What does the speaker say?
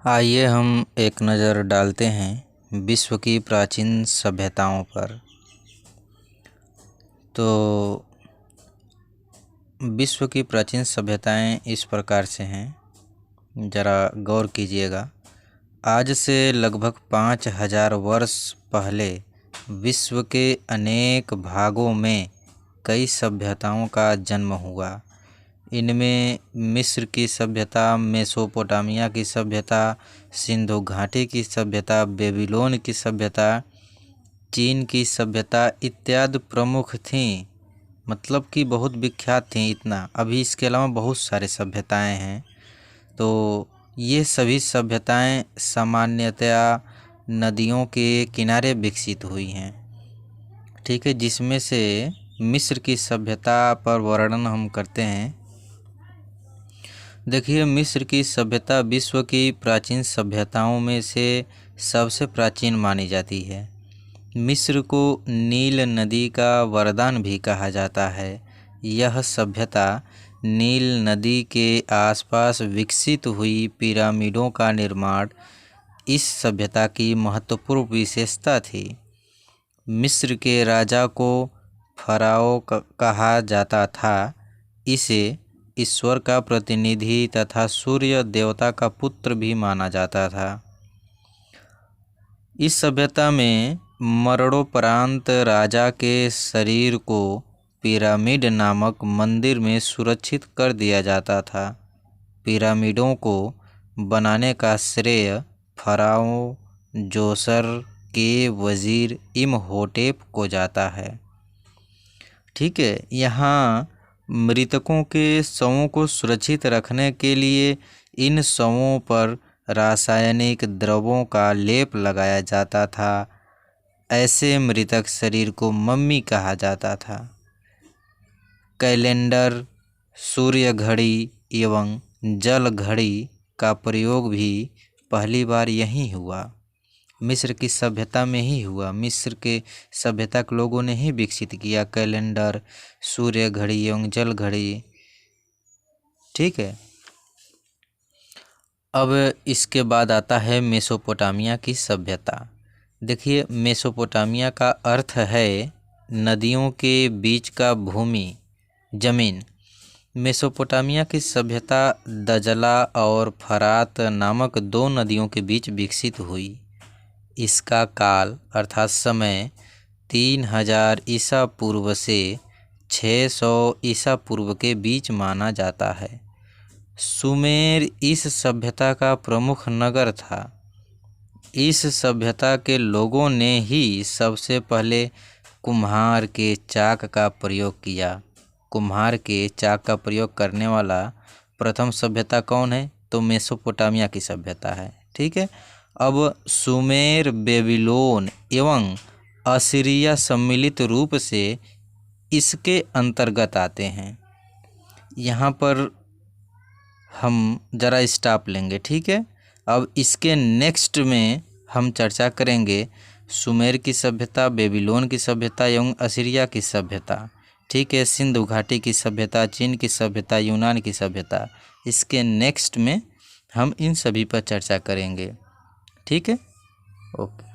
आइए हम एक नज़र डालते हैं विश्व की प्राचीन सभ्यताओं पर। तो विश्व की प्राचीन सभ्यताएं इस प्रकार से हैं, ज़रा गौर कीजिएगा। आज से लगभग 5000 वर्ष पहले विश्व के अनेक भागों में कई सभ्यताओं का जन्म हुआ। इनमें मिस्र की सभ्यता, मेसोपोटामिया की सभ्यता, सिंधु घाटी की सभ्यता, बेबीलोन की सभ्यता, चीन की सभ्यता इत्यादि प्रमुख थीं। मतलब कि बहुत विख्यात थीं। इतना अभी इसके अलावा बहुत सारे सभ्यताएं हैं। तो ये सभी सभ्यताएं सामान्यतया नदियों के किनारे विकसित हुई हैं, ठीक है। जिसमें से मिस्र की सभ्यता पर वर्णन हम करते हैं। देखिए, मिस्र की सभ्यता विश्व की प्राचीन सभ्यताओं में से सबसे प्राचीन मानी जाती है। मिस्र को नील नदी का वरदान भी कहा जाता है। यह सभ्यता नील नदी के आसपास विकसित हुई पिरामिडों का निर्माण इस सभ्यता की महत्वपूर्ण विशेषता थी। मिस्र के राजा को फराओ कहा जाता था। इसे ईश्वर का प्रतिनिधि तथा सूर्य देवता का पुत्र भी माना जाता था। इस सभ्यता में मरणोपरांत राजा के शरीर को पिरामिड नामक मंदिर में सुरक्षित कर दिया जाता था। पिरामिडों को बनाने का श्रेय फराओ जोसर के वजीर इमहोटेप को जाता है, ठीक है। यहाँ मृतकों के शवों को सुरक्षित रखने के लिए इन शवों पर रासायनिक द्रवों का लेप लगाया जाता था। ऐसे मृतक शरीर को मम्मी कहा जाता था। कैलेंडर, सूर्य घड़ी एवं जल घड़ी का प्रयोग भी पहली बार यहीं हुआ। मिस्र की सभ्यता में ही हुआ। मिस्र के सभ्यता के लोगों ने ही विकसित किया कैलेंडर, सूर्य घड़ी एवं जल घड़ी, ठीक है। अब इसके बाद आता है मेसोपोटामिया की सभ्यता। देखिए, मेसोपोटामिया का अर्थ है नदियों के बीच का भूमि, जमीन। मेसोपोटामिया की सभ्यता दजला और फरात नामक दो नदियों के बीच विकसित हुई। इसका काल अर्थात समय 3000 ईसा पूर्व से 600 ईसा पूर्व के बीच माना जाता है। सुमेर इस सभ्यता का प्रमुख नगर था। इस सभ्यता के लोगों ने ही सबसे पहले कुम्हार के चाक का प्रयोग किया। कुम्हार के चाक का प्रयोग करने वाला प्रथम सभ्यता कौन है? तो मेसोपोटामिया की सभ्यता है, ठीक है। अब सुमेर, बेबीलोन एवं असीरिया सम्मिलित रूप से इसके अंतर्गत आते हैं। यहाँ पर हम ज़रा स्टॉप लेंगे, ठीक है। अब इसके नेक्स्ट में हम चर्चा करेंगे सुमेर की सभ्यता, बेबीलोन की सभ्यता एवं असीरिया की सभ्यता, ठीक है। सिंधु घाटी की सभ्यता, चीन की सभ्यता, यूनान की सभ्यता। इसके नेक्स्ट में हम इन सभी पर चर्चा करेंगे, ठीक है। ओके।